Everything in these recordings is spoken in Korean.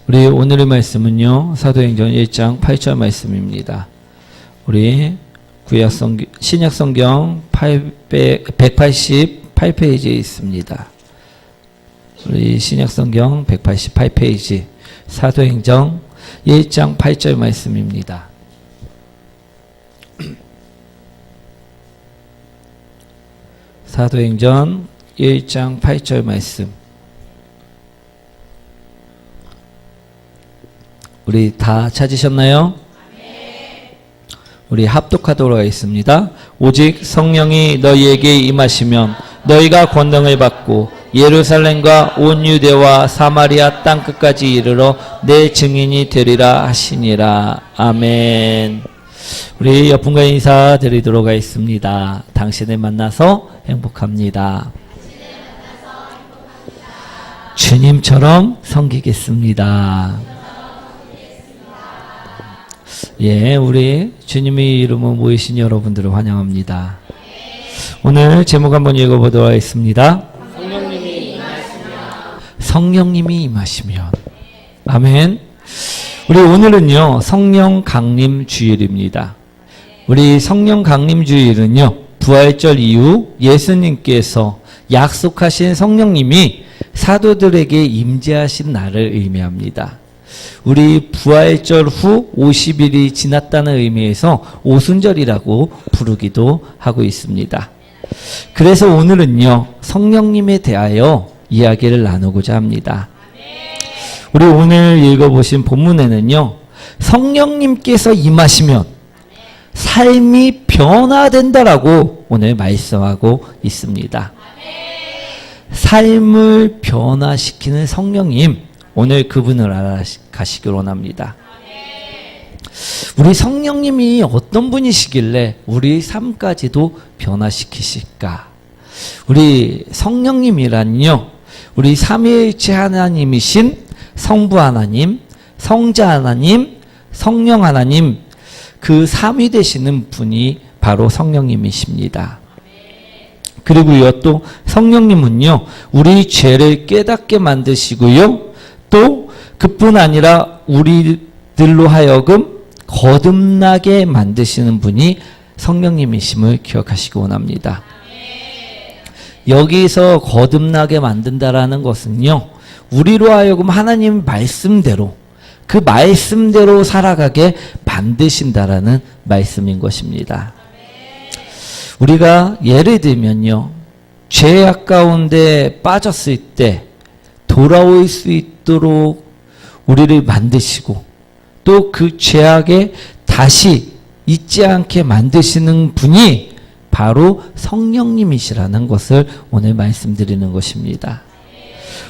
우리 오늘의 말씀은요, 사도행전 1장 8절 말씀입니다. 우리 신약성경 188페이지에 있습니다. 우리 신약성경 188페이지 사도행전 1장 8절 말씀입니다. 사도행전 1장 8절 말씀. 우리 다 찾으셨나요? 우리 합독하도록 하겠습니다. 오직 성령이 너희에게 임하시면 너희가 권능을 받고 예루살렘과 온 유대와 사마리아 땅끝까지 이르러 내 증인이 되리라 하시니라. 아멘. 우리 옆분과 인사드리도록 하겠습니다. 당신을 만나서 행복합니다. 주님처럼 섬기겠습니다. 예, 우리 주님의 이름으로 모이신 여러분들을 환영합니다. 오늘 제목 한번 읽어보도록 하겠습니다. 성령님이 임하시면. 아멘. 우리 오늘은요, 성령 강림 주일입니다. 우리 성령 강림 주일은요, 부활절 이후 예수님께서 약속하신 성령님이 사도들에게 임재하신 날을 의미합니다. 우리 부활절 후 50일이 지났다는 의미에서 오순절이라고 부르기도 하고 있습니다. 그래서 오늘은요, 성령님에 대하여 이야기를 나누고자 합니다. 우리 오늘 읽어보신 본문에는요, 성령님께서 임하시면 삶이 변화된다라고 오늘 말씀하고 있습니다. 삶을 변화시키는 성령님, 오늘 그분을 알아가시길 원합니다. 우리 성령님이 어떤 분이시길래 우리 삶까지도 변화시키실까? 우리 성령님이란요, 우리 삼위일체 하나님이신 성부 하나님, 성자 하나님, 성령 하나님, 그 삼위 되시는 분이 바로 성령님이십니다. 그리고요, 또 성령님은요, 우리 죄를 깨닫게 만드시고요, 또 그뿐 아니라 우리들로 하여금 거듭나게 만드시는 분이 성령님이심을 기억하시기 원합니다. 여기서 거듭나게 만든다라는 것은요, 우리로 하여금 하나님 말씀대로, 그 말씀대로 살아가게 만드신다라는 말씀인 것입니다. 우리가 예를 들면요, 죄악 가운데 빠졌을 때 돌아올 수 있도록 우리를 만드시고, 또 그 죄악에 다시 잊지 않게 만드시는 분이 바로 성령님이시라는 것을 오늘 말씀드리는 것입니다.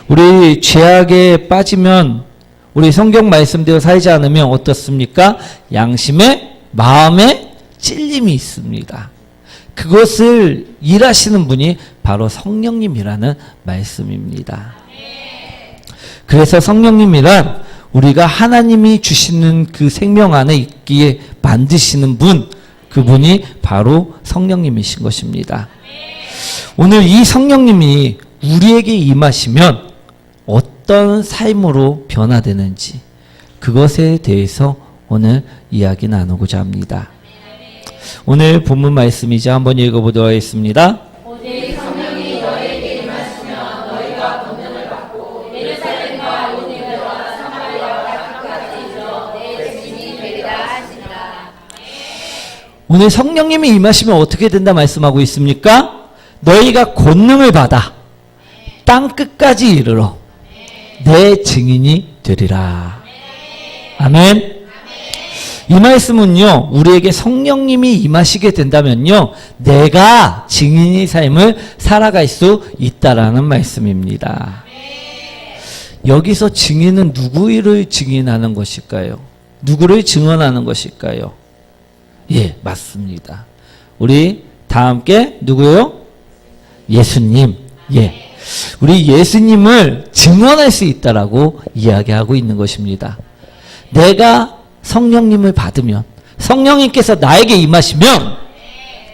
우리 죄악에 빠지면 우리 성경 말씀대로 살지 않으면 어떻습니까? 양심에, 마음에 찔림이 있습니다. 그것을 일하시는 분이 바로 성령님이라는 말씀입니다. 그래서 성령님이란 우리가 하나님이 주시는 그 생명 안에 있기에 만드시는 분, 그분이 바로 성령님이신 것입니다. 오늘 이 성령님이 우리에게 임하시면 어떤 삶으로 변화되는지, 그것에 대해서 오늘 이야기 나누고자 합니다. 오늘 본문 말씀이자 한번 읽어보도록 하겠습니다. 오직 성령이 너희에게 임하시면 너희가 권능을 받고 예루살렘과 온 유대와 사마리아와 땅끝까지 이르러 내 증인이 되리라 하시니라. 오늘 성령님이 임하시면 어떻게 된다 말씀하고 있습니까? 너희가 권능을 받아 땅 끝까지 이르러 내 증인이 되리라. 아멘. 이 말씀은요, 우리에게 성령님이 임하시게 된다면요, 내가 증인의 삶을 살아갈 수 있다라는 말씀입니다. 여기서 증인은 누구를 증인하는 것일까요? 누구를 증언하는 것일까요? 예, 맞습니다. 우리 다 함께 누구요? 예수님. 예. 우리 예수님을 증언할 수 있다라고 이야기하고 있는 것입니다. 내가 성령님을 받으면, 성령님께서 나에게 임하시면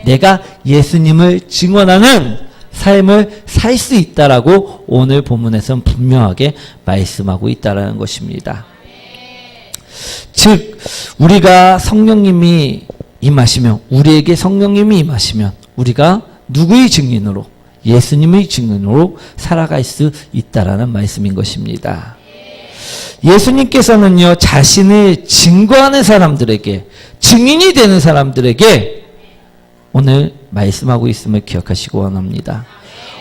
내가 예수님을 증언하는 삶을 살 수 있다라고 오늘 본문에서는 분명하게 말씀하고 있다라는 것입니다. 즉 우리가 성령님이 임하시면, 우리에게 성령님이 임하시면 우리가 누구의 증인으로? 예수님의 증인으로 살아갈 수 있다라는 말씀인 것입니다. 예수님께서는요, 자신을 증거하는 사람들에게, 증인이 되는 사람들에게 오늘 말씀하고 있음을 기억하시기 원합니다.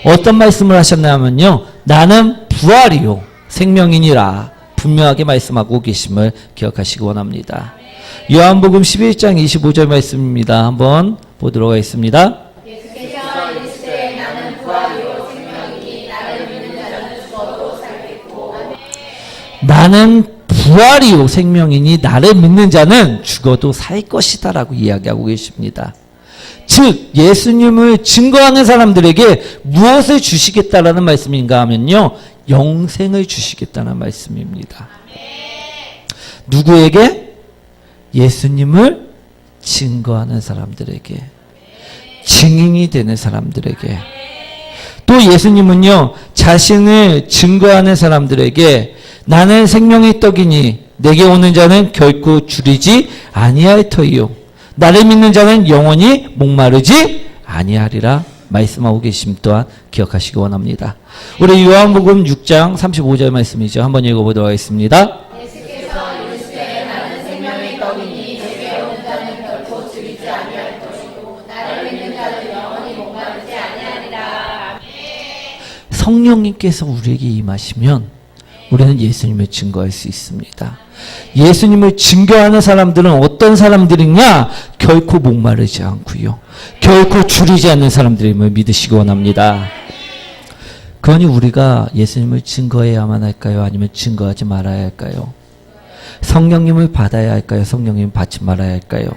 어떤 말씀을 하셨냐면요, 나는 부활이요 생명이니라 분명하게 말씀하고 계심을 기억하시기 원합니다. 요한복음 11장 25절 말씀입니다. 한번 보도록 하겠습니다. 예수께서 이르시되 나는 부활이요 생명이니 나를 믿는 자는 죽어도 살겠고. 나는 부활이요 생명이니 나를 믿는 자는 죽어도 살 것이다 라고 이야기하고 계십니다. 즉 예수님을 증거하는 사람들에게 무엇을 주시겠다라는 말씀인가 하면요, 영생을 주시겠다는 말씀입니다. 누구에게? 예수님을 증거하는 사람들에게, 증인이 되는 사람들에게. 또 예수님은요, 자신을 증거하는 사람들에게 나는 생명의 떡이니 내게 오는 자는 결코 줄이지 아니할 터이요 나를 믿는 자는 영원히 목마르지 아니하리라 말씀하고 계심 또한 기억하시기 원합니다. 우리 요한복음 6장 35절 말씀이죠. 한번 읽어보도록 하겠습니다. 예수께서 이르시되 나는 생명의 떡이니 내게 오는 자는 결코 줄이지 아니할 것이고 나를 믿는 자는 영원히 목마르지 아니하리라. 성령님께서 우리에게 임하시면 우리는 예수님을 증거할 수 있습니다. 예수님을 증거하는 사람들은 어떤 사람들이냐? 결코 목마르지 않고요, 결코 줄이지 않는 사람들임을 믿으시기 원합니다. 그러니 우리가 예수님을 증거해야만 할까요? 아니면 증거하지 말아야 할까요? 성령님을 받아야 할까요? 성령님을 받지 말아야 할까요?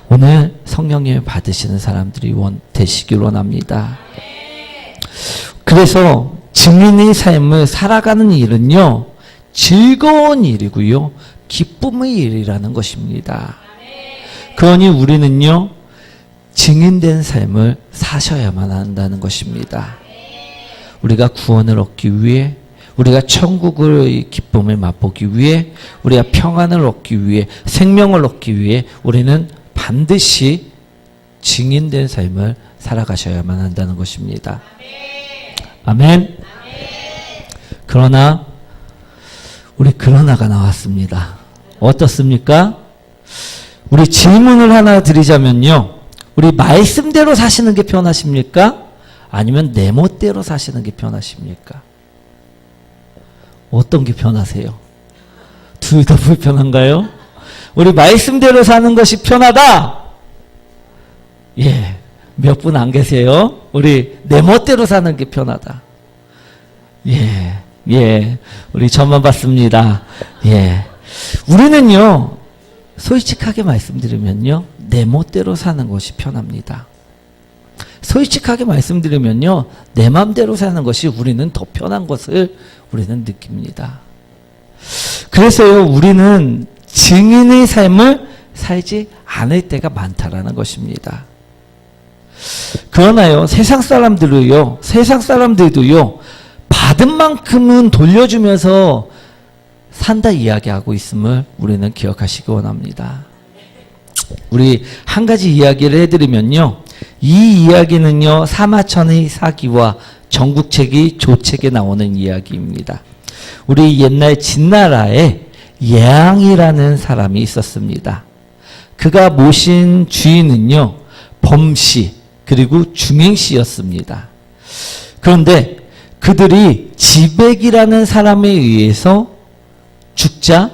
오늘 성령님을 받으시는 사람들이 되시길 원합니다. 그래서 증인의 삶을 살아가는 일은요, 즐거운 일이고요, 기쁨의 일이라는 것입니다. 그러니 우리는요, 증인된 삶을 사셔야만 한다는 것입니다. 우리가 구원을 얻기 위해, 우리가 천국의 기쁨을 맛보기 위해, 우리가 평안을 얻기 위해, 생명을 얻기 위해 우리는 반드시 증인된 삶을 살아가셔야만 한다는 것입니다. 아멘. 그러나 우리 그러나가 나왔습니다. 어떻습니까? 우리 질문을 하나 드리자면요, 우리 말씀대로 사시는 게 편하십니까? 아니면 내 멋대로 사시는 게 편하십니까? 어떤 게 편하세요? 둘 다 불편한가요? 우리 말씀대로 사는 것이 편하다. 예, 몇 분 안 계세요? 우리 내 멋대로 사는 게 편하다. 예, 우리 저만 봤습니다. 예, 우리는요, 솔직하게 말씀드리면요, 내 멋대로 사는 것이 편합니다. 솔직하게 말씀드리면요, 내 맘대로 사는 것이 우리는 더 편한 것을 우리는 느낍니다. 그래서요, 우리는 증인의 삶을 살지 않을 때가 많다라는 것입니다. 그러나요, 세상 사람들도요, 받은 만큼은 돌려주면서 산다 이야기하고 있음을 우리는 기억하시기 원합니다. 우리 한 가지 이야기를 해드리면요, 이 이야기는요, 사마천의 사기와 전국책이 조책에 나오는 이야기입니다. 우리 옛날 진나라에 예항이라는 사람이 있었습니다. 그가 모신 주인은요, 범씨 그리고 중행씨였습니다. 그런데 그들이 지백이라는 사람에 의해서 죽자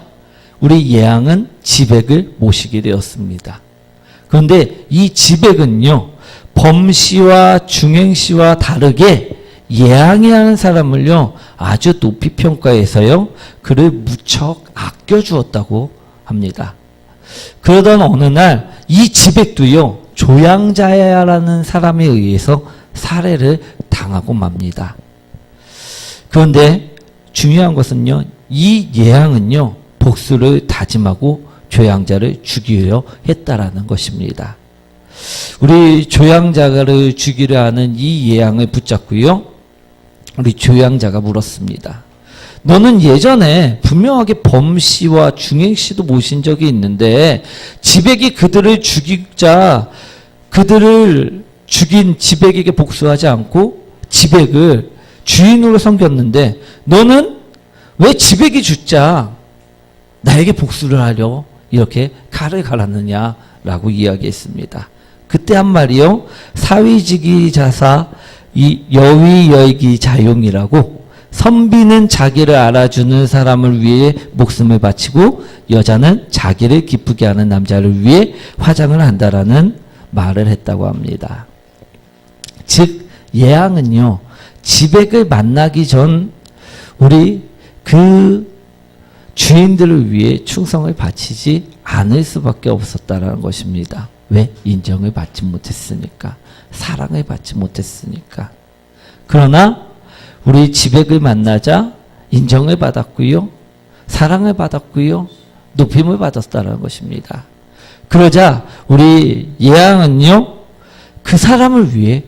우리 예항은 지백을 모시게 되었습니다. 그런데 이 지백은요, 범씨와 중행씨와 다르게 예항이라는 사람을요, 아주 높이 평가해서요, 그를 무척 아껴주었다고 합니다. 그러던 어느 날 이 지백도요, 조양자야라는 사람에 의해서 살해를 당하고 맙니다. 그런데 중요한 것은요, 이 예항은요, 복수를 다짐하고 조양자를 죽이려 했다라는 것입니다. 우리 조양자를 죽이려 하는 이 예양을 붙잡고요. 우리 조양자가 물었습니다. 너는 예전에 분명하게 범씨와 중행씨도 모신 적이 있는데 지백이 그들을 죽이자 그들을 죽인 지백에게 복수하지 않고 지백을 주인으로 섬겼는데 너는 왜 지백이 죽자 나에게 복수를 하려 이렇게 칼을 갈았느냐라고 이야기했습니다. 그때 한 말이요. 사위지기 자사 이 여위여기 자용이라고 선비는 자기를 알아주는 사람을 위해 목숨을 바치고 여자는 자기를 기쁘게 하는 남자를 위해 화장을 한다라는 말을 했다고 합니다. 즉 예양은요. 지백을 만나기 전 우리 그 주인들을 위해 충성을 바치지 않을 수밖에 없었다라는 것입니다. 왜? 인정을 받지 못했으니까. 사랑을 받지 못했으니까. 그러나 우리 지백을 만나자 인정을 받았고요. 사랑을 받았고요. 높임을 받았다는 것입니다. 그러자 우리 예양은요. 그 사람을 위해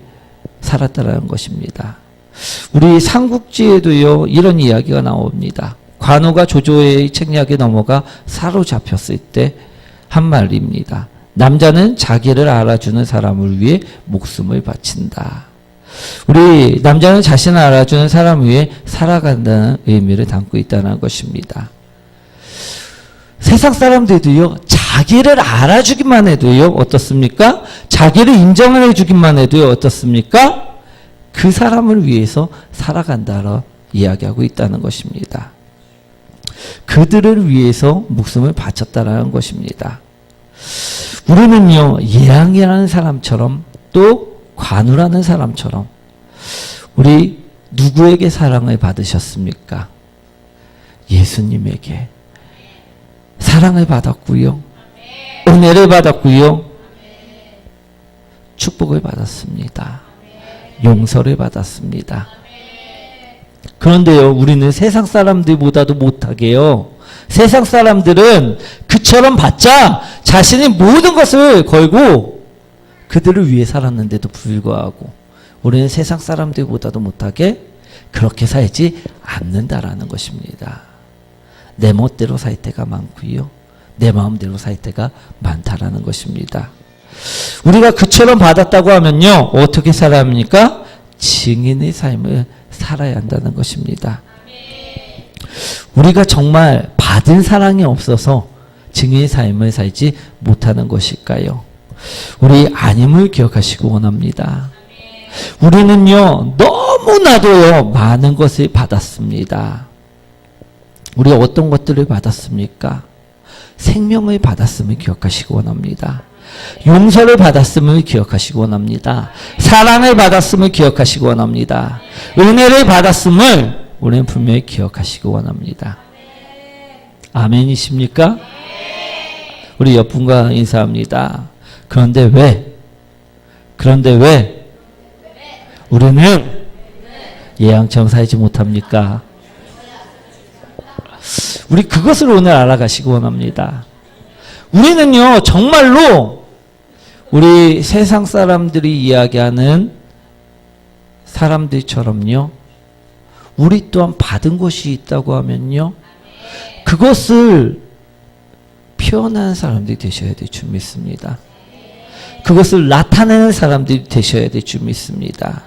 살았다는 것입니다. 우리 삼국지에도요. 이런 이야기가 나옵니다. 관우가 조조의 책략에 넘어가 사로잡혔을 때 한 말입니다. 남자는 자기를 알아주는 사람을 위해 목숨을 바친다. 우리 남자는 자신을 알아주는 사람을 위해 살아간다는 의미를 담고 있다는 것입니다. 세상 사람들도요. 자기를 알아주기만 해도요. 어떻습니까? 자기를 인정을 해주기만 해도요. 어떻습니까? 그 사람을 위해서 살아간다라 이야기하고 있다는 것입니다. 그들을 위해서 목숨을 바쳤다라는 것입니다. 우리는요. 예양이라는 사람처럼 또 관우라는 사람처럼 우리 누구에게 사랑을 받으셨습니까? 예수님에게 사랑을 받았고요. 은혜를 받았고요. 축복을 받았습니다. 용서를 받았습니다. 그런데요, 우리는 세상 사람들보다도 못하게요. 세상 사람들은 그처럼 받자 자신이 모든 것을 걸고 그들을 위해 살았는데도 불구하고 우리는 세상 사람들보다도 못하게 그렇게 살지 않는다라는 것입니다. 내 멋대로 살 때가 많고요. 내 마음대로 살 때가 많다라는 것입니다. 우리가 그처럼 받았다고 하면요. 어떻게 살아야 합니까? 증인의 삶을 살아야 한다는 것입니다. 우리가 정말 받은 사랑이 없어서 증인의 삶을 살지 못하는 것일까요? 우리 아님을 기억하시기 원합니다. 우리는요. 너무나도요. 많은 것을 받았습니다. 우리 어떤 것들을 받았습니까? 생명을 받았음을 기억하시기 원합니다. 용서를 받았음을 기억하시기 원합니다. 사랑을 받았음을 기억하시기 원합니다. 은혜를 받았음을 우리는 분명히 기억하시기 원합니다. 아멘이십니까? 우리 옆분과 인사합니다. 그런데 왜 우리는 예양처럼 살지 못합니까? 우리 그것을 오늘 알아가시기 원합니다. 우리는요, 정말로 우리 세상 사람들이 이야기하는 사람들처럼요, 우리 또한 받은 것이 있다고 하면요, 그것을 표현하는 사람들이 되셔야 될 줄 믿습니다. 그것을 나타내는 사람들이 되셔야 될 줄 믿습니다.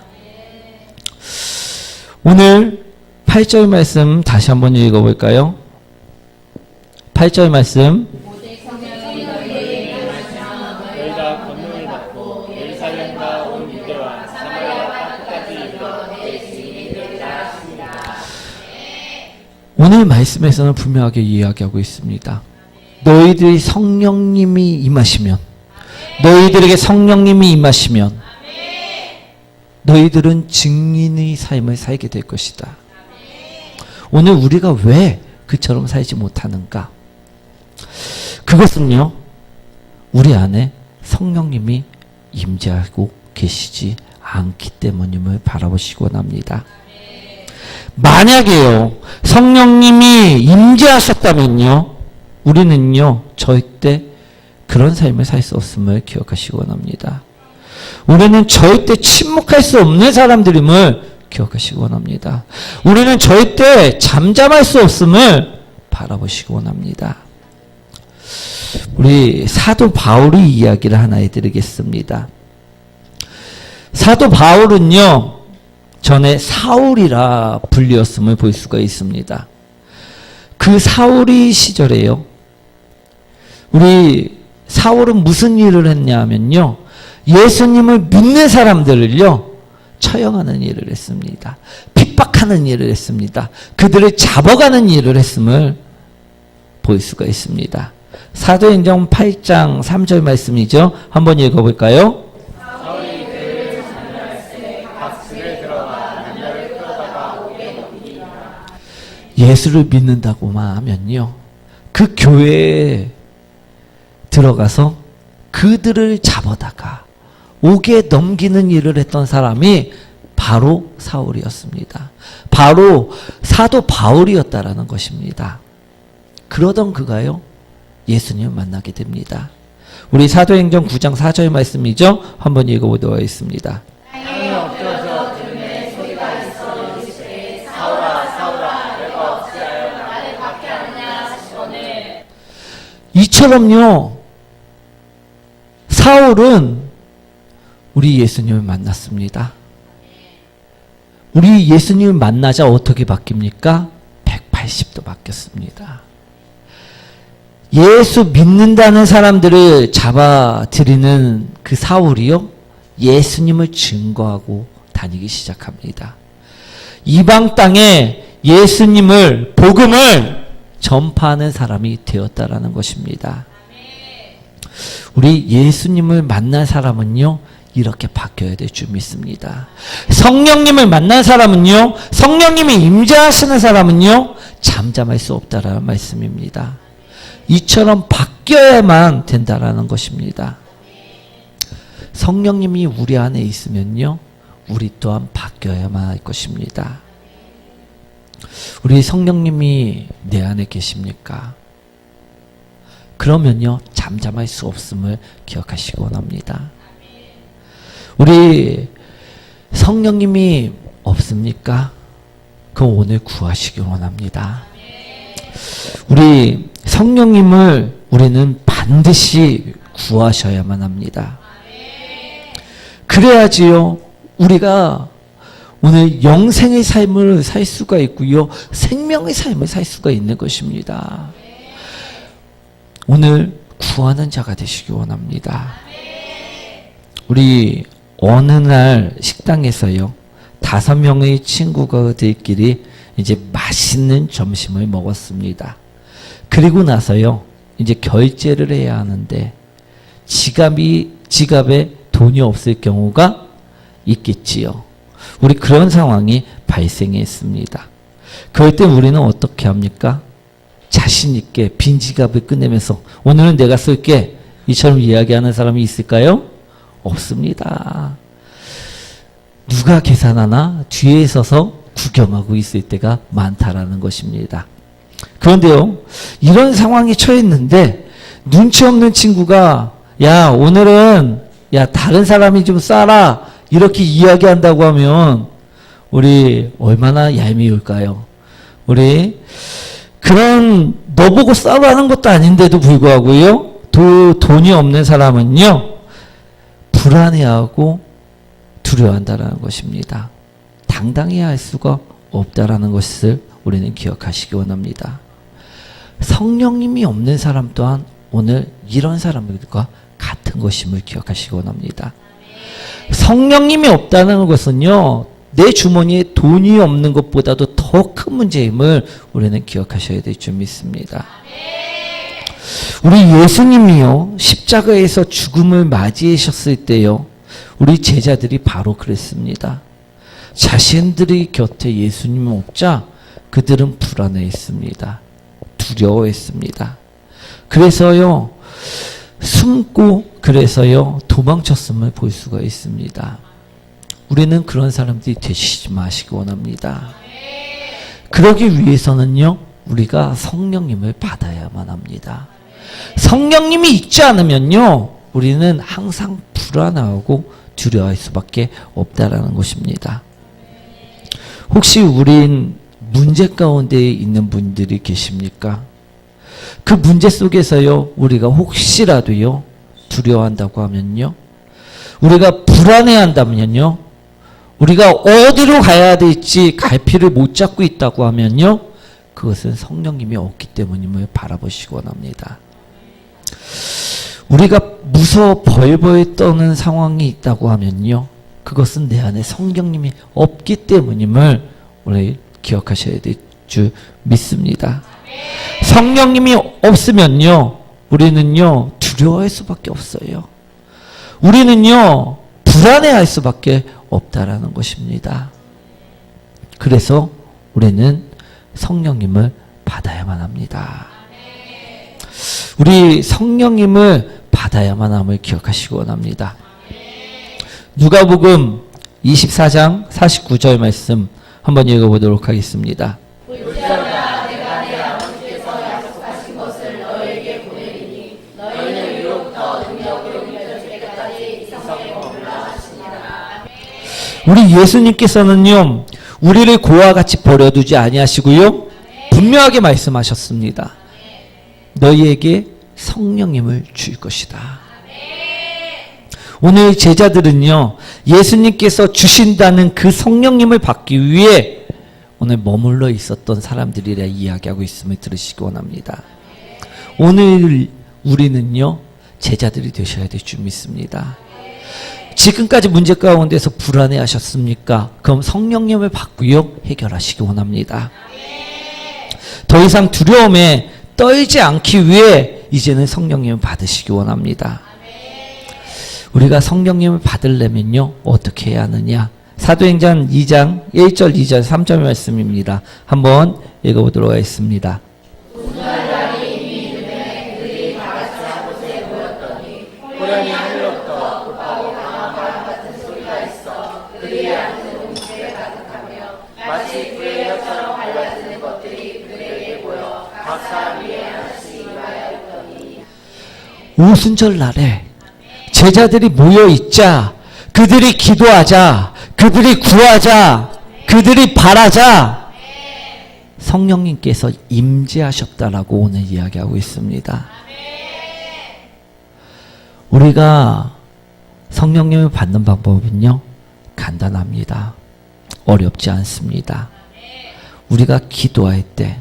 오늘 8절 말씀 다시 한번 읽어볼까요? 8절 말씀. 너희가 권능을 받고 예루살렘과 온 유대와 사마리아와 끝까지 이르러 내 증인이 되리라 하십니다. 오늘 말씀에서는 분명하게 이야기하고 있습니다. 너희들이 성령님이 임하시면, 너희들에게 성령님이 임하시면 너희들은 증인의 삶을 살게 될 것이다. 오늘 우리가 왜 그처럼 살지 못하는가? 그것은요, 우리 안에 성령님이 임재하고 계시지 않기 때문임을 바라보시기 원합니다. 만약에요, 성령님이 임재하셨다면요, 우리는요, 절대 그런 삶을 살 수 없음을 기억하시기 원합니다. 우리는 절대 침묵할 수 없는 사람들임을 기억하시기 원합니다. 우리는 절대 잠잠할 수 없음을 바라보시기 원합니다. 우리 사도 바울의 이야기를 하나 해드리겠습니다. 사도 바울은요, 전에 사울이라 불리었음을 볼 수가 있습니다. 그 사울이 시절에요, 우리 사울은 무슨 일을 했냐면요, 예수님을 믿는 사람들을요 처형하는 일을 했습니다. 핍박하는 일을 했습니다. 그들을 잡아가는 일을 했음을 볼 수가 있습니다. 사도행전 8장 3절 말씀이죠. 한번 읽어볼까요? 예수를 믿는다고만 하면요, 그 교회에 들어가서 그들을 잡아다가 옥에 넘기는 일을 했던 사람이 바로 사울이었습니다. 바로 사도 바울이었다라는 것입니다. 그러던 그가요, 예수님을 만나게 됩니다. 우리 사도행전 9장 4절 말씀이죠. 한번 읽어보도록 하겠습니다. 이처럼요, 사울은 우리 예수님을 만났습니다. 우리 예수님을 만나자 어떻게 바뀝니까? 180도 바뀌었습니다. 예수 믿는다는 사람들을 잡아들이는 그 사울이요, 예수님을 증거하고 다니기 시작합니다. 이방 땅에 예수님을, 복음을 전파하는 사람이 되었다라는 것입니다. 우리 예수님을 만난 사람은요, 이렇게 바뀌어야 될 줄 믿습니다. 성령님을 만난 사람은요, 성령님이 임재하시는 사람은요, 잠잠할 수 없다라는 말씀입니다. 이처럼 바뀌어야만 된다라는 것입니다. 성령님이 우리 안에 있으면요, 우리 또한 바뀌어야만 할 것입니다. 우리 성령님이 내 안에 계십니까? 그러면요, 잠잠할 수 없음을 기억하시기 원합니다. 우리 성령님이 없습니까? 그거 오늘 구하시기 원합니다. 우리 성령님을 우리는 반드시 구하셔야만 합니다. 그래야지요, 우리가 오늘 영생의 삶을 살 수가 있고요, 생명의 삶을 살 수가 있는 것입니다. 오늘 구하는 자가 되시기 원합니다. 우리 어느 날 식당에서요, 5명의 친구들끼리 이제 맛있는 점심을 먹었습니다. 그리고 나서요, 이제 결제를 해야 하는데 지갑에 돈이 없을 경우가 있겠지요. 우리 그런 상황이 발생했습니다. 그럴 때 우리는 어떻게 합니까? 자신 있게 빈 지갑을 꺼내면서 오늘은 내가 쓸게, 이처럼 이야기하는 사람이 있을까요? 없습니다. 누가 계산하나 뒤에 서서 구경하고 있을 때가 많다라는 것입니다. 그런데요, 이런 상황에 처했는데 눈치 없는 친구가 야, 오늘은 야, 다른 사람이 좀 싸라, 이렇게 이야기한다고 하면 우리 얼마나 얄미울까요? 우리 그런 너보고 싸라는 것도 아닌데도 불구하고요, 돈이 없는 사람은요, 불안해하고 두려워한다는 것입니다. 당당해야 할 수가 없다라는 것을 우리는 기억하시기 원합니다. 성령님이 없는 사람 또한 오늘 이런 사람들과 같은 것임을 기억하시기 원합니다. 성령님이 없다는 것은요, 내 주머니에 돈이 없는 것보다도 더 큰 문제임을 우리는 기억하셔야 될 줄 믿습니다. 우리 예수님이요, 십자가에서 죽음을 맞이하셨을 때요, 우리 제자들이 바로 그랬습니다. 자신들의 곁에 예수님이 없자 그들은 불안해했습니다. 두려워했습니다. 그래서요, 숨고 그래서요, 도망쳤음을 볼 수가 있습니다. 우리는 그런 사람들이 되시지 마시기 원합니다. 그러기 위해서는요, 우리가 성령님을 받아야만 합니다. 성령님이 있지 않으면요, 우리는 항상 불안하고 두려워할 수밖에 없다라는 것입니다. 혹시 우린 문제 가운데 있는 분들이 계십니까? 그 문제 속에서요, 우리가 혹시라도요, 두려워한다고 하면요, 우리가 불안해한다면요, 우리가 어디로 가야 될지 갈피를 못 잡고 있다고 하면요, 그것은 성령님이 없기 때문임을 바라보시기 원합니다. 우리가 무서워 벌벌 떠는 상황이 있다고 하면요, 그것은 내 안에 성령님이 없기 때문임을 오늘 기억하셔야 될 줄 믿습니다. 성령님이 없으면요, 우리는요, 두려워할 수밖에 없어요. 우리는요, 불안해할 수밖에 없다라는 것입니다. 그래서 우리는 성령님을 받아야만 합니다. 우리 성령님을 받아야만 함을 기억하시기 원합니다. 누가복음 24장 49절 말씀 한번 읽어보도록 하겠습니다. 볼지어다 내가 내 아버지께서 약속하신 것을 너에게 보내리니 너희는 위로부터 능력으로 믿어질 때까지 이 성에 머물라 하시니라. 우리 예수님께서는요, 우리를 고와 같이 버려두지 아니하시고요, 분명하게 말씀하셨습니다. 너희에게 성령님을 줄 것이다. 오늘 제자들은요, 예수님께서 주신다는 그 성령님을 받기 위해 오늘 머물러 있었던 사람들이라 이야기하고 있음을 들으시기 원합니다. 오늘 우리는요, 제자들이 되셔야 될 줄 믿습니다. 지금까지 문제 가운데서 불안해 하셨습니까? 그럼 성령님을 받고요, 해결하시기 원합니다. 더 이상 두려움에 떨지 않기 위해 이제는 성령님을 받으시기 원합니다. 우리가 성령님을 받으려면요, 어떻게 해야 하느냐? 사도행전 2장 1절 2절 3절 말씀입니다. 한번 읽어보도록 하겠습니다. 호련히 하늘로부터 급하고 강한 바람 같은 소리가 있어 그들의 앉은 동시에 가득하며 마치 불의 혀처럼 갈라지는 것들이 그들에게 보여 각 사람 위에 하나씩 임하였더니 오순절 날에 제자들이 모여 있자, 그들이 기도하자, 그들이 구하자, 그들이 바라자, 성령님께서 임재하셨다라고 오늘 이야기하고 있습니다. 우리가 성령님을 받는 방법은요, 간단합니다. 어렵지 않습니다. 우리가 기도할 때,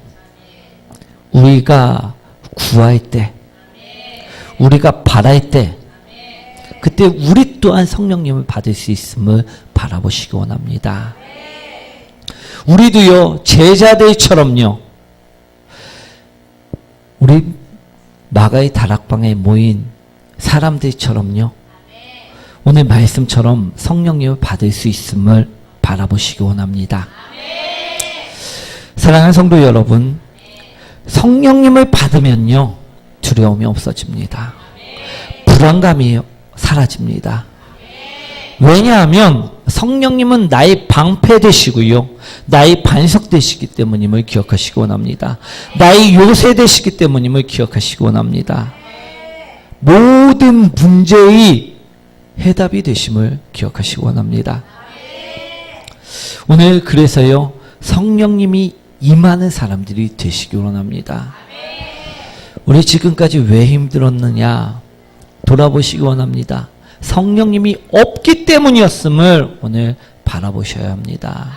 우리가 구할 때, 우리가 바랄 때, 그때 우리 또한 성령님을 받을 수 있음을 바라보시기 원합니다. 우리도요, 제자들처럼요, 우리 마가의 다락방에 모인 사람들처럼요, 오늘 말씀처럼 성령님을 받을 수 있음을 바라보시기 원합니다. 사랑하는 성도 여러분, 성령님을 받으면요, 두려움이 없어집니다. 불안감이 사라집니다. 왜냐하면 성령님은 나의 방패 되시고요, 나의 반석 되시기 때문임을 기억하시기 원합니다. 나의 요새 되시기 때문임을 기억하시기 원합니다. 모든 문제의 해답이 되심을 기억하시기 원합니다. 오늘 그래서요, 성령님이 임하는 사람들이 되시기 원합니다. 우리 지금까지 왜 힘들었느냐 돌아보시기 원합니다. 성령님이 없기 때문이었음을 오늘 바라보셔야 합니다.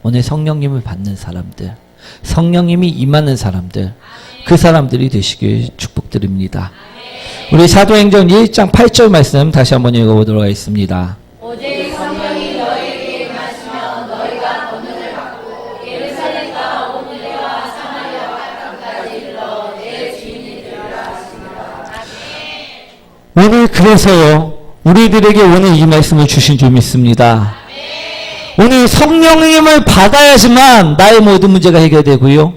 오늘 성령님을 받는 사람들, 성령님이 임하는 사람들, 그 사람들이 되시길 축복드립니다. 우리 사도행전 1장 8절 말씀 다시 한번 읽어보도록 하겠습니다. 오직 성령이 너희에게 임하시면 너희가 권능을 받고 예루살렘과 온 유대와 사마리아와 땅까지 이르러 내 주인이 되리라 하시니라. 오늘 그래서요, 우리들에게 오늘 이 말씀을 주신 줄 믿습니다. 오늘 성령님을 받아야지만 나의 모든 문제가 해결되고요,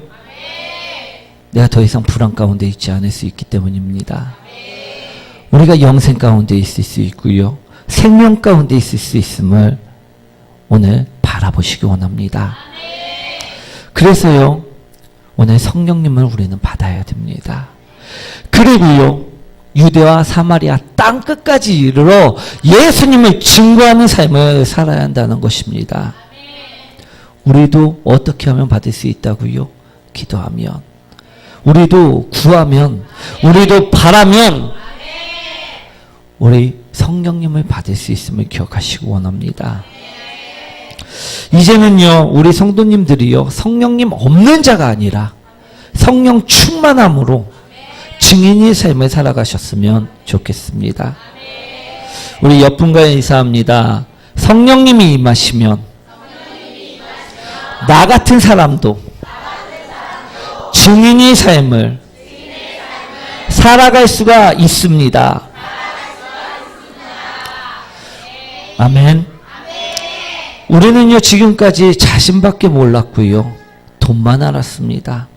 내가 더 이상 불안 가운데 있지 않을 수 있기 때문입니다. 우리가 영생 가운데 있을 수 있고요, 생명 가운데 있을 수 있음을 오늘 바라보시기 원합니다. 그래서요, 오늘 성령님을 우리는 받아야 됩니다. 그리고요, 유대와 사마리아 땅 끝까지 이르러 예수님을 증거하는 삶을 살아야 한다는 것입니다. 우리도 어떻게 하면 받을 수 있다고요? 기도하면, 우리도 구하면, 우리도 바라면 우리 성령님을 받을 수 있음을 기억하시기 원합니다. 이제는요, 우리 성도님들이요, 성령님 없는 자가 아니라 성령 충만함으로 증인의 삶을 살아가셨으면 좋겠습니다. 우리 옆분과에 인사합니다. 성령님이 임하시면 나 같은 사람도 증인의 삶을 살아갈 수가 있습니다. 아멘. 우리는요, 지금까지 자신밖에 몰랐고요, 돈만 알았습니다.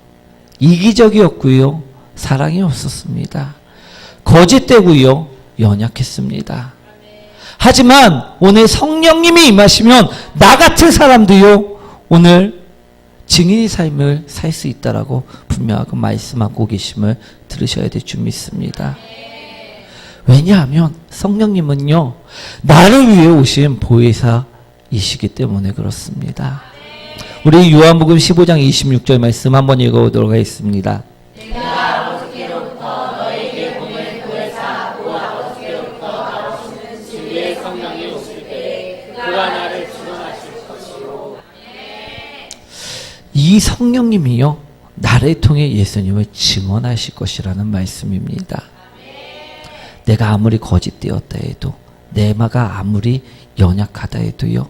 이기적이었고요, 사랑이 없었습니다. 거짓되고요, 연약했습니다. 하지만 오늘 성령님이 임하시면 나 같은 사람도요, 오늘 증인의 삶을 살 수 있다라고 분명하게 말씀하고 계심을 들으셔야 될 줄 믿습니다. 왜냐하면 성령님은요, 나를 위해 오신 보혜사이시기 때문에 그렇습니다. 우리 요한복음 15장 26절 말씀 한번 읽어보도록 하겠습니다. 내가 아버지께로부터 너에게 보낸 보혜사 곧 아버지께로부터 나오시는 진리의 성령이 오실 때에 그가 나를 증언하실 것이요. 이 성령님이요, 나를 통해 예수님을 증언하실 것이라는 말씀입니다. 내가 아무리 거짓되었다 해도, 내마가 아무리 연약하다 해도요,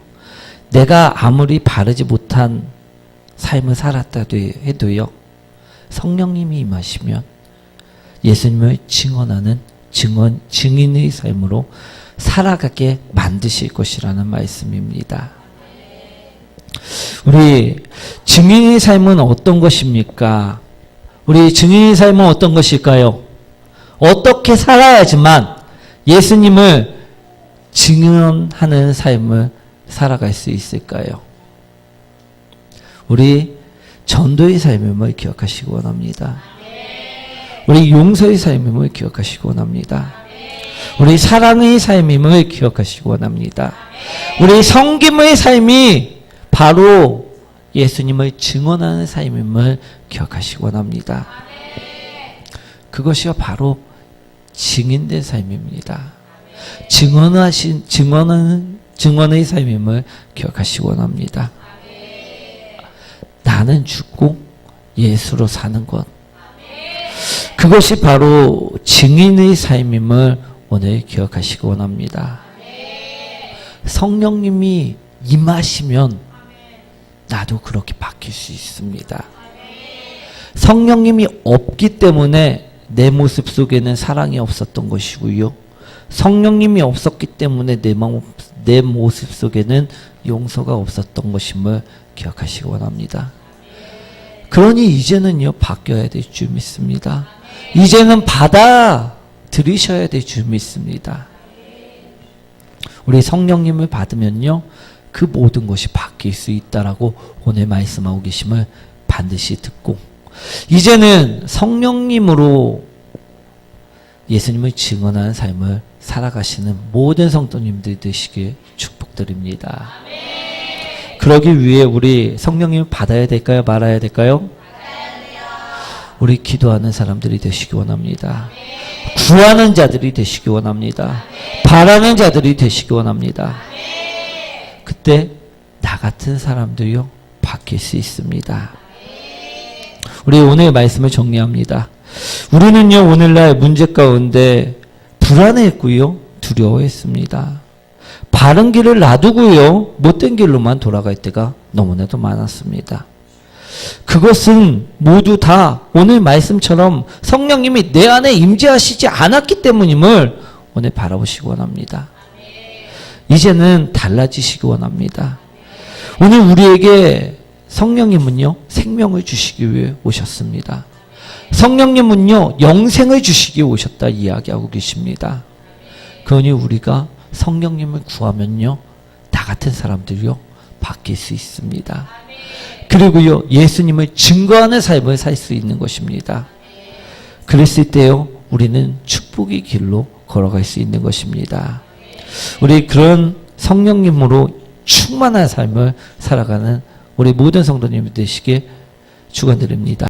내가 아무리 바르지 못한 삶을 살았다 해도요, 성령님이 임하시면 예수님을 증언하는 증인의 삶으로 살아가게 만드실 것이라는 말씀입니다. 우리 증인의 삶은 어떤 것입니까? 우리 증인의 삶은 어떤 것일까요? 어떻게 살아야지만 예수님을 증언하는 삶을 살아갈 수 있을까요? 우리 전도의 삶임을 기억하시기 원합니다. 우리 용서의 삶임을 기억하시기 원합니다. 우리 사랑의 삶임을 기억하시기 원합니다. 우리 섬김의 삶이 바로 예수님을 증언하는 삶임을 기억하시기 원합니다. 그것이 바로 증인된 삶입니다. 증언의 삶임을 기억하시기 원합니다. 나는 죽고 예수로 사는 것, 그것이 바로 증인의 삶임을 오늘 기억하시기 원합니다. 성령님이 임하시면 나도 그렇게 바뀔 수 있습니다. 성령님이 없기 때문에 내 모습 속에는 사랑이 없었던 것이고요, 성령님이 없었기 때문에 내 모습 속에는 용서가 없었던 것임을 기억하시기 원합니다. 그러니 이제는요, 바뀌어야 될 줄 믿습니다. 이제는 받아들이셔야 될 줄 믿습니다. 우리 성령님을 받으면요, 그 모든 것이 바뀔 수 있다라고 오늘 말씀하고 계심을 반드시 듣고, 이제는 성령님으로 예수님을 증언하는 삶을 살아가시는 모든 성도님들 되시길 축복드립니다. 그러기 위해 우리 성령님을 받아야 될까요? 말아야 될까요? 우리 기도하는 사람들이 되시기 원합니다. 구하는 자들이 되시기 원합니다. 바라는 자들이 되시기 원합니다. 그때 나 같은 사람도요, 바뀔 수 있습니다. 우리 오늘 말씀을 정리합니다. 우리는요, 오늘날 문제 가운데 불안했고요, 두려워했습니다. 바른 길을 놔두고요, 못된 길로만 돌아갈 때가 너무나도 많았습니다. 그것은 모두 다 오늘 말씀처럼 성령님이 내 안에 임재하시지 않았기 때문임을 오늘 바라보시기 원합니다. 이제는 달라지시기 원합니다. 오늘 우리에게 성령님은요, 생명을 주시기 위해 오셨습니다. 성령님은요, 영생을 주시기 위해 오셨다 이야기하고 계십니다. 그러니 우리가 성령님을 구하면요, 나 같은 사람들이요, 바뀔 수 있습니다. 그리고요, 예수님을 증거하는 삶을 살 수 있는 것입니다. 그랬을 때요, 우리는 축복의 길로 걸어갈 수 있는 것입니다. 우리 그런 성령님으로 충만한 삶을 살아가는 우리 모든 성도님이 되시길 축원드립니다.